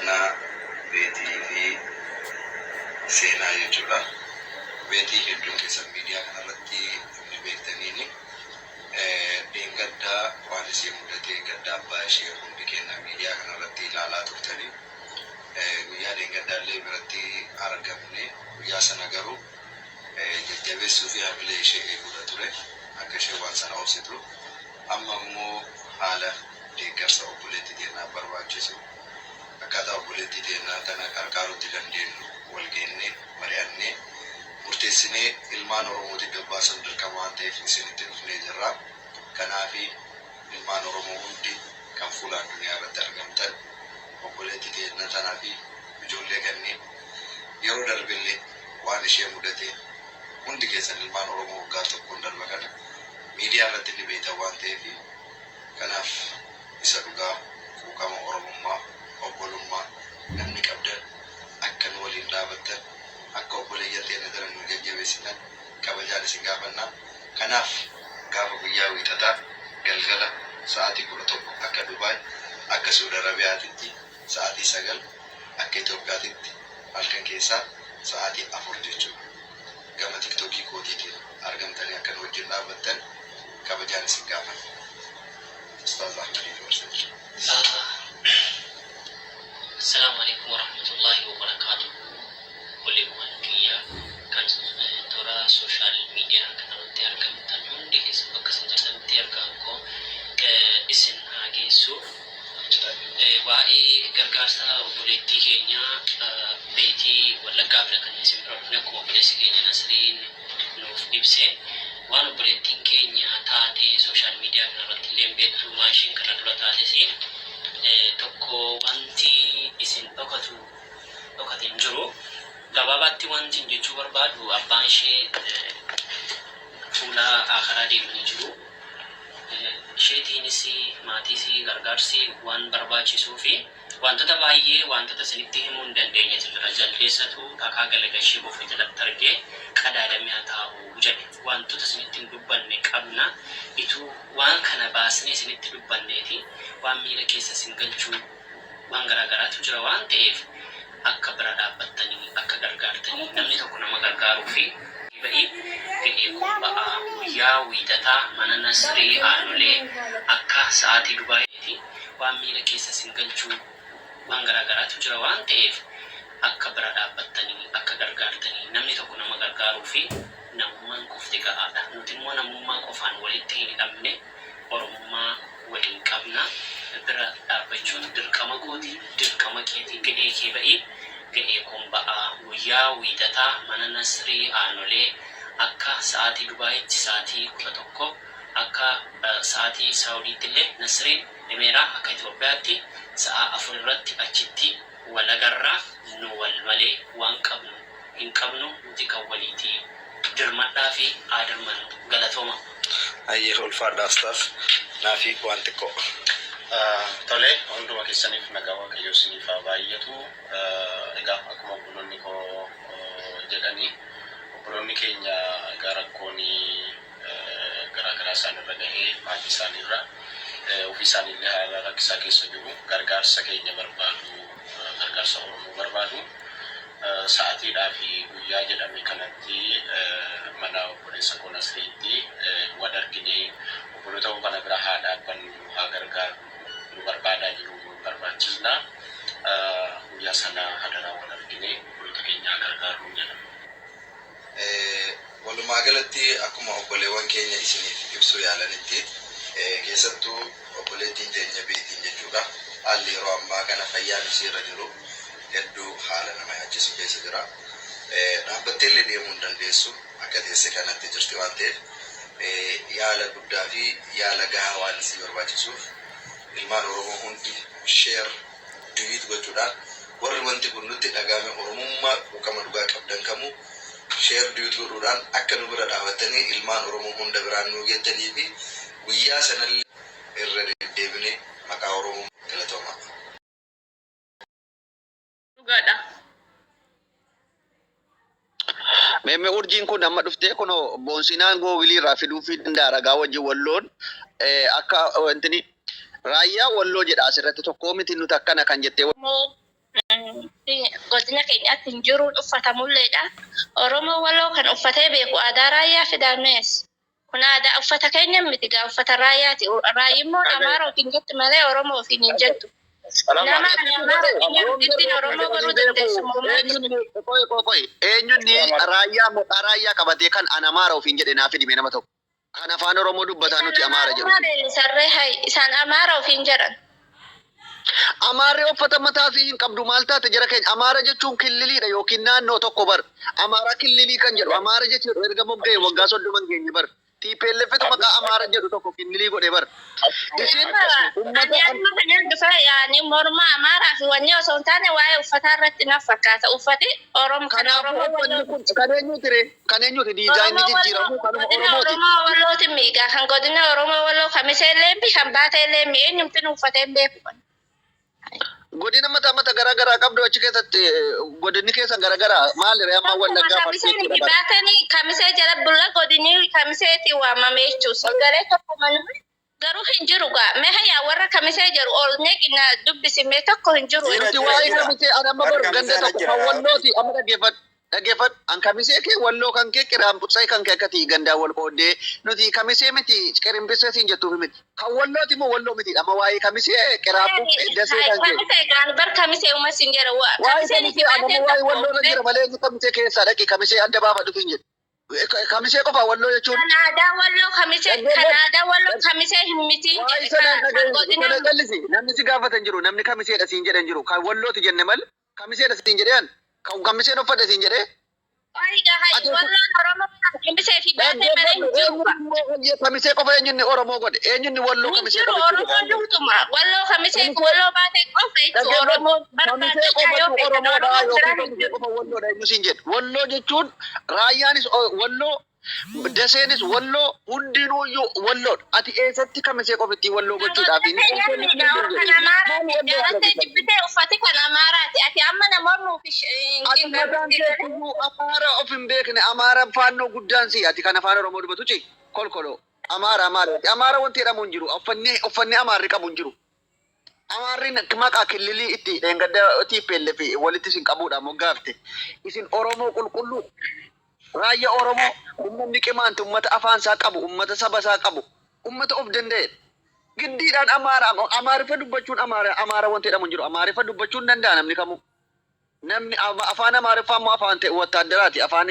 seenaa beetii fi seenaa jechuudha. Beetii hedduun keessan miidiyaa kanarratti ni beektaniini. Dheengaddaa waan ishee mudatee gadda abbaa ishee hundi kenna miidiyaa kanarratti ilaalaa turtanii. Guyyaa dheengaddaallee biratti argamne guyyaa sana garuu jajjabeessuu fi hamilee ishee eeguudha ture. Akka ishee waan sana obsitu. Amma immoo haala deeggarsa obboleettii keenyaa barbaachisu. Akkaataa obboleettii keenyaa tana gargaaruutti dandeenyu wal geennee mari'annee murteessinee ilmaan Oromootiif gabbaasan dirqama waan ta'eef isinitti dhufnee jirra. Kanaaf ilmaan Oromoo hundi kan fuula addunyaa irratti argamtan obboleettii keenyaa tanaa fi ijoollee kanneen yeroo darbillee waan ishee mudate hundi keessan ilmaan Oromoo waggaa tokkoon darba kana miidiyaa irratti ni beektan waan ta'eef kanaaf isa dhugaa quuqama Oromummaa obbolummaa namni qabdan akka nu waliin dhaabattan akka obboleeyyan teenya daran nu jajjabeessitan kabajaan isin gaafanna. Kanaaf gaafa guyyaa wiixataa galgala sa'aatii 11 akka Dubaay akka Saudi Arabiyaatitti sa'aatii 9 akka Itoophiyaatitti halkan keessaa sa'aatii 4 jechuudha. Gama tiktookii kootiitiin argamtanii akka nu wajjin dhaabbattan kabajaan isin gaafanna. Ustaaz Ahmad Yuusuf. Assalamu alaikum warahmatullahi wabarakatuh. Boleh muankia kan tora social media kan nanti argamtan hundi keessa bakka sanjatan argamko isin hageessu waa'ee gargaarsa obboleettii keenya beetii Wallaggaa bira kan isin bira dhufne akkuma obboleessi keenya Nasriin nuuf ibse waan obboleettiin keenya taatee social media kanarratti illee beektu maashiin kana dura taates tokko wanti isin dhokatiin jiru gabaabatti wanti jechuu barbaadu abbaan ishee fuula akhiraa deemanii jiru. Isheetiinis maatiis gargaarsi waan barbaachisuu fi wantoota baay'ee wantoota isinitti himuu hin dandeenye jira. Jaldeessatu dhakaa galagashee boofee jalatti argee qadaadamee haa taa'u jedhe. Wantoota isinitti hin dubbanne qabna. Ituu waan kana baasnee isinitti dubbanneeti waan miira keessa isin galchuu waan garaagaraatu jira waan ta'eef akka bira dhaabbattanii akka gargaartanii namni tokko nama gargaaruu fi ba'ii fedhii qophaa'aa guyyaa wiixataa mana Nasrii Aanolee akka sa'aatii Dubaayiiti waan miira keessa isin galchuu waan garaagaraatu jira waan ta'eef akka bira dhaabbattanii akka gargaartanii namni tokko nama gargaaruu fi namummaan qofti ga'aadha. Nuti immoo namummaa qofaan walitti hin hidhamne Oromummaa waliin qabna. Bira dhaabbachuun dirqama kooti dirqama keetii ga'ee kee ba'ii ga'ee kun ba'aa guyyaa wiixataa mana Nasrii Aanolee akka sa'aatii Dubaayitti sa'aatii 11 akka sa'aatii Saawudiitti illee Nasriin Emeeraa akka Itoophiyaatti sa'a 4 irratti achitti wal agarraa nu wal malee waan qabnu hin qabnu nuti kan waliitii dirmadhaa fi aadirman galatooma. Ayyee ulfaadhaaf taaf naafi waan xiqqoo. Tole hunduma keessaniif nagaa Waaqayyoo isiniif haa baay'atu. Egaa akkuma obboloonni koo jedhanii obboloonni keenya egaa rakkoon garaagaraa isaanirra gahee maatii isaaniirra ofii isaaniillee haala rakkisaa keessa jiru gargaarsa keenya barbaadu gargaarsa Oromoo barbaadu sa'aatiidhaa fi guyyaa jedhame kanatti mana obboleessa koo Nasriitti wal arginee obboloota kana bira haa dhaabbannu haa gargaaru nu barbaadaa jiru barbaachisna. Guyyaa sana hadaraa wal arginee obboloota keenya gargaaruu jedhama. Walumaa galatti akkuma obboleewwan keenya isiniif ibsuu yaalanitti keessattuu obboleettiin teenya beetiin jechuudha. Haalli yeroo ammaa kana fayyaan isiirra jiru hedduu haala nama yaachisu keessa jira. Dhaabbattee illee deemuu hin dandeessu akka teesse kanatti jirti waan ta'eef yaala guddaa fi yaala gahaa waan isii barbaachisuuf ilmaan Oromoo hundi sheer duwiit gochuudhaan warri wanti kun nutti dhagahame Oromummaa quuqama dhugaa qabdan kamuu sheer duwiit godhuudhaan akka nu bira dhaabattanii ilmaan Oromoo hunda biraan nu geettanii fi guyyaa sanallee irra deddeebinee maqaa Oromoo galatooma. Dhugaadha. Meme urjiin kun amma dhuftee kun boonsinaan googilii irraa fiduu fi danda'a ragaa wajjin walloon akka wantini raayyaa walloo jedha asirratti tokko miti nuti akkana kan jettee godina keenyaatti hin jiruun uffatamulleedha. Oromoo Walloo kan uffatee beeku aadaa raayyaa fidaamees. Kun aadaa uffata keenya miti gaa uffata raayyaati. Raayimmoo Amaara ofiin jetti malee Oromoo ofiin hin jettu. Nama Amaara ofiin jettu ittiin Oromoo godhuu dandeessu eenyunni raayyaa maqaa raayyaa qabatee kan an Amaara ofiin jedhe naaf hidhime nama tokko. Kan afaan Oromoo dubbataa nuti Amaara jedhu. Isaan Amaara ofiin jedhan. Amaarri uffata mataa fi hin qabdu maal taate jara keenya Amaara jechuun killiliidha yookiin naannoo tokko bar Amaara killilii kan jedhu Amaara jechuudha erga mogga'e waggaa 30 geenye bar TPLFtu maqaa Amaara jedhu tokko killilii godhe bar isin ummata yaani morma Amaaraa fi wanni osoo hin taane waa'ee uffataa irratti naaf fakkaata uffati Oromoo kan Oromoo kan eenyuti diizaayinii jijjiiramu kan Oromooti Wallooti miigaa kan godina Oromoo Walloo kamisee leembi kan baatee leembi eenyumti uffatee beeku godina mata gara qabdu achi keessatti godinni keessan gara maal amma wallaggaa farsiisuu baatanii kamisee jala bulla godini kamiseeti waamame jechuus garee tokko garuu hin jiru gaa meha yaa warra kamisee jiru oolnee qinna dubbisime tokko hin jiru. Nuti waa'ee kamisee amma bar ganda tokko kan wallooti amma dhaggeeffadhu an kamisee kee walloo kan kee qiraan butsai kan kee akkati gandaa wal qoodee nuti kamisee miti qirimbisee siin jettuuf miti kan wallooti moo walloo miti amma waa'ee kamisee qiraan butsai dasee kan kee kamisee gaan bar kamisee uma siin jedha kamisee ni amma waa'ee walloo na jira malee kamisee keessaa dhaqi kamisee adda baafadhu siin jedhu kamisee qofa walloo jechuun kan aadaa walloo kamisee hin miti namni si gaafatan jiru namni kamiseedha siin jedhan jiru kan wallooti jenne mal kamiseedha siin jedhan kan kamiseen uffadhe siin jedhee kamisee qofa eenyunni Oromoo godhe eenyunni walloo kamisee qofa walloo kamisee walloo baatee qofa Oromoo kamisee qofa walloodha eenyu siin jedhu walloo jechuun raayyaanis walloo daseenis walloo hundinuuyyuu walloodha ati eessatti kamisee qofitti walloo gochuudhaaf Amaara of hin beekne Amaara faannoo guddaan si ati kan afaan Oromoo dubbatu ci kolkoloo Amaara wanti jedhamu hin jiru uffanni Amaarri qabu hin jiru. Amaarri maqaa killilii itti dheengadda TPLF walitti isin qabuudhaan moggaafte isin Oromoo qulqulluu raayyaa Oromoo uummanni qimaanti uummata afaan isaa qabu uummata saba isaa qabu uummata of danda'e giddiidhaan Amaariffa dubbachuun Amaara wanti jedhamu hin jiru Amaariffa dubbachuun danda'a namni kamuu. Namni afaan Amaariffaa immoo afaan ta'e wattaaddaraati afaan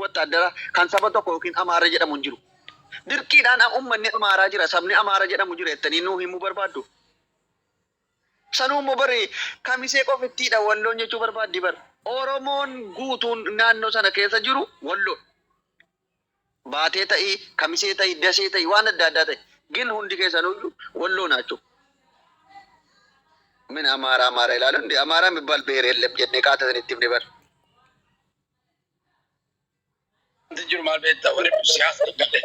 wattaaddara kan saba tokko yookiin Amaara jedhamu hin jiru. Dirqiidhaan uummanni Amaaraa jira sabni Amaara jedhamu jira jettanii nuu himuu barbaaddu. Sanuu immoo bari kamisee qofittiidha walloon jechuu barbaaddi bar. Oromoon guutuun naannoo sana keessa jiru walloo. Baatee ta'ii kamisee ta'ii dasee ta'ii waan adda addaa ta'e gin hundi keessanuyyuu walloo naachuu. Min Amaara ilaaluun Amaara mibbal beeree lem jennee qaata sanitti himne bar. Jiru maal beektaa warri siyaasa galee.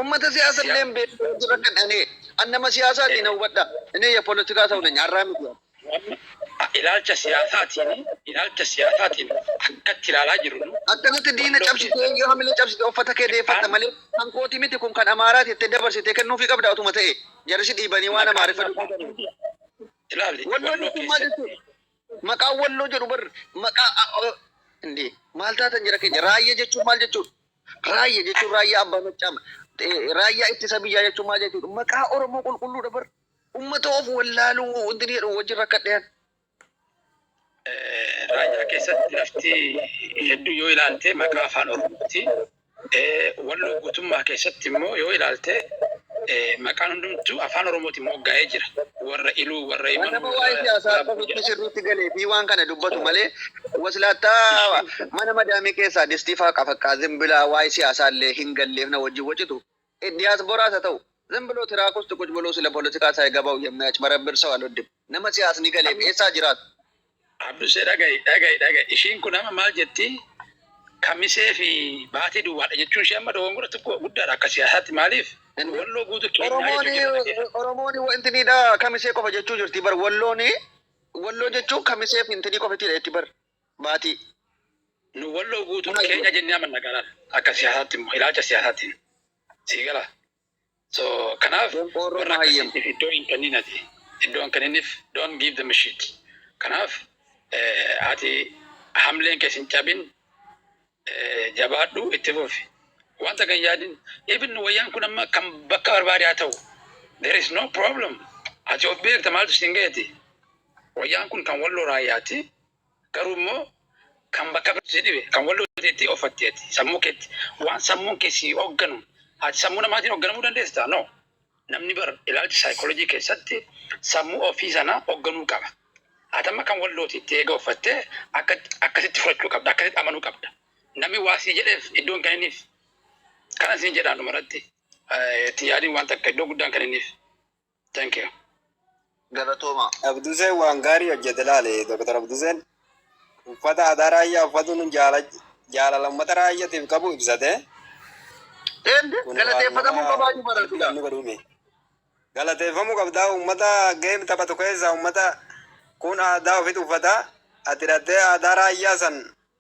Ummata siyaasa illee beekuu jira kan annama siyaasaati na hubadha. Inni politikaa ta'uu danda'a har'aa miti. Ilaalcha siyaasaatiin akkatti ilaalaa jiru. Akkanatti diina cabsitee yoo hamilee cabsitee uffata kee deeffatta malee kan kooti miti kun kan Amaaraati jettee dabarsitee kennuufii qabda otuma ta'e jarisi dhiibanii waan Amaariffaa walloo jechuun maal jechuudha? Maqaan walloo jedhu bar maqaa maal taatan jira keenya raayyaa jechuun maal jechuudha? Raayyaa jechuun raayyaa abbaa maccaa raayyaa ittisa biyyaa jechuun maal jechuudha? Maqaa Oromoo qulqulluudha bar ummata of wallaaluu wanti jedhu wajjin rakkadhean. Raayyaa keessatti lafti hedduu yoo ilaalte maqaa afaan Oromooti. Walloo guutummaa keessatti immoo yoo ilaalte maqaan hundumtuu afaan Oromootiin moggaa'ee jira. Warra iluu warra imanuu. Nama waa'ee siyaasaa qofitti sirriitti galee fi waan kana dubbatu malee waslaattaa mana madaamii keessaa distifaa qafaqaa zimbilaa waa'ee siyaasaa illee hin galleef na wajjin wacitu. Diyaasporaas haa ta'u zimbiloo tiraakusti qujbaloo sila poolitikaa isaa gabaa'u yemmuu barabbir sa'a loddim. Nama siyaasni galeef eessaa jiraatu? Abdusee dhaga'i. Ishiin kun amma maal jetti? Kamisee fi baatii duwwaadha jechuun ishee amma dogongora tokko guddaadha akka siyaasaatti maaliif? Walloo guutuu Oromoon wanti niidha kamisee qofa jechuu jirti bar walloo jechuun kamisee fi intinii qofittiidha jetti bar baatii. Nu walloo guutuu keenya jennee amanna galaan akka siyaasaatti immoo ilaalcha siyaasaatiin sii gala. So kanaaf warra akkasiitiif iddoo hin kenninati. Iddoo hin kenninniif don't give them a shit. Kanaaf ati hamleen kesin cabin jabaadhu itti fufi. Wanta kan yaadin ibn wayyaan kun amma kan bakka barbaade haa ta'u. There is no problem. Ati of beekta maaltu singeeti. Wayyaan kun kan walloo raayyaati. Garuu immoo kan bakka birti dhibe kan walloo itti ofatteeti. Sammuu keetti waan sammuun keessi hoogganu. Ati sammuu namaatiin hoogganamuu dandeessaa? No. Namni bar ilaalchi saayikoolojii keessatti sammuu ofii sana hoogganuu qaba. Ati amma kan wallooti itti eega uffattee akkasitti fudhachuu qabda, akkasitti amanuu qabda. Namni waasii jedheef iddoon kan inniif kana siin jedhaan dhumarratti itti yaadiin waan takka iddoo guddaan kan inniif. Thank you. Galatooma. Abduseen waan gaarii hojjete laale Dr. Abduseen uffata aadaa raayyaa uffatuun jaalala uummata raayyaatiif qabu ibsate. Galateeffatamuu qabaa jiru baratuudha. Galateeffamuu qabdaa uummata geem taphatu keessa uummata kun aadaa ofiitu uffata ati hidhattee aadaa raayyaa san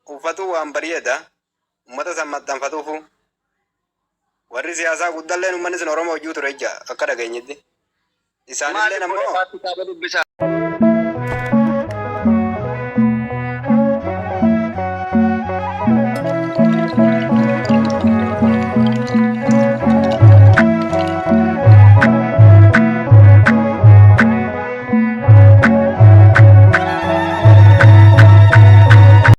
uffatu waan bareeda uummata san maxxanfatuufu warri siyaasaa guddalleen uummanni sun Oromoo hojjuu ture ija akka dhageenyetti isaanillee ammoo